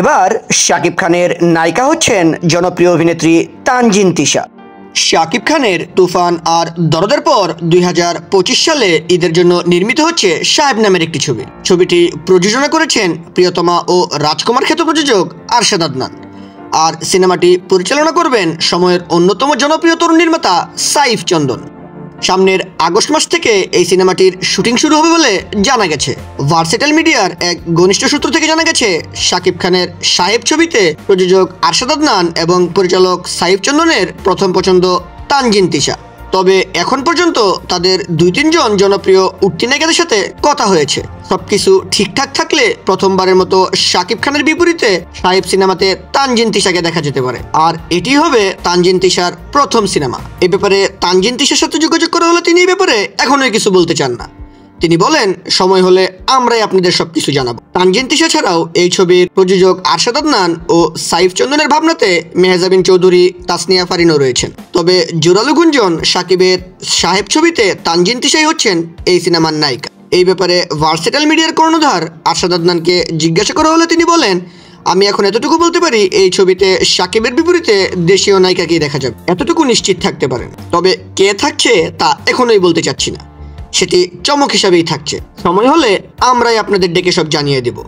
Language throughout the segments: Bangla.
এবার শাকিব খানের নায়িকা হচ্ছেন জনপ্রিয় অভিনেত্রী তানজিন তিশা। শাকিব খানের তুফান আর দরদের পর 2025 সালে ঈদের জন্য নির্মিত হচ্ছে সাহেব নামের একটি ছবি। ছবিটি প্রযোজনা করেছেন প্রিয়তমা ও রাজকুমার খ্যাত প্রযোজক আরশাদ আদনান, আর সিনেমাটি পরিচালনা করবেন সময়ের অন্যতম জনপ্রিয় তরুণ নির্মাতা সাইফ চন্দন। সামনের আগস্ট মাস থেকে এই সিনেমাটির শুটিং শুরু হবে বলে জানা গেছে। ভার্সেটাইল মিডিয়ার এক ঘনিষ্ঠ সূত্র থেকে জানা গেছে, শাকিব খানের সাহেব ছবিতে প্রযোজক আরশাদ আদনান এবং পরিচালক সাইফ চন্দনের প্রথম পছন্দ তানজিন তিশা। তবে এখন পর্যন্ত তাদের 2-3 জন জনপ্রিয় উঠতি নায়িকাদের সাথে কথা হয়েছে। সবকিছু ঠিকঠাক থাকলে প্রথমবারের মতো শাকিব খানের বিপরীতে সাহেব সিনেমাতে তানজিন তিশাকে দেখা যেতে পারে, আর এটি হবে তানজিন তিশার প্রথম সিনেমা। এ ব্যাপারে তানজিন তিশার সাথে যোগাযোগ করা হলে তিনি এই ব্যাপারে এখনোই কিছু বলতে চান না। তিনি বলেন, সময় হলে আমরাই আপনাদের সবকিছু জানাবো। তানজিন তিশা ছাড়াও এই ছবির প্রযোজক আরশাদ আদনান ও সাইফ চন্দনের ভাবনাতে মেহজাবিন চৌধুরী, তাসনিয়া ফারিনও রয়েছেন। তবে জোরালো গুঞ্জন, শাকিবের সাহেব ছবিতে তানজিন তিশাই হচ্ছেন এই সিনেমার নায়িকা। এই ব্যাপারে ভার্সেটাইল মিডিয়ার কর্ণধার আরশাদ আদনানকে জিজ্ঞাসা করা হলে তিনি বলেন, আমি এখন এতটুকু বলতে পারি, এই ছবিতে শাকিবের বিপরীতে দেশীয় নায়িকাকেই দেখা যাবে, এতটুকু নিশ্চিত থাকতে পারেন। তবে কে থাকছে তা এখনোই বলতে চাচ্ছি না, সেটি চমক হিসাবেই থাকছে। সময় হলে আমরাই আপনাদের ডেকে সব জানিয়ে দেব।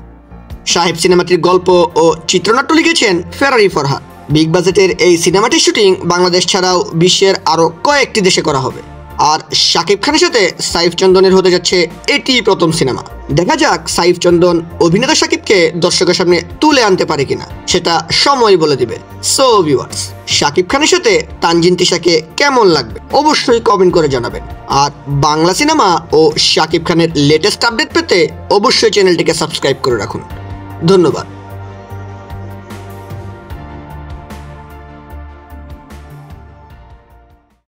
সাহেব সিনেমাটির গল্প ও চিত্রনাট্য লিখেছেন ফেরারি ফরহাদ। বিগ বাজেটের এই সিনেমাটির শুটিং বাংলাদেশ ছাড়াও বিশ্বের আরও কয়েকটি দেশে করা হবে। আর শাকিব খানের সাথে সাইফ চন্দনের হতে যাচ্ছে এটি প্রথম সিনেমা। দেখা যাক সাইফ চন্দন অভিনেতা শাকিবকে দর্শকের সামনে তুলে আনতে পারে কিনা, সেটা সময় বলে দিবে। সো ভিউয়ার্স, শাকিব খানের সাথে তানজিন তিশাকে কেমন লাগবে অবশ্যই কমেন্ট করে জানাবেন। আর বাংলা সিনেমা ও শাকিব খানের লেটেস্ট আপডেট পেতে অবশ্যই চ্যানেলটিকে সাবস্ক্রাইব করে রাখুন। ধন্যবাদ।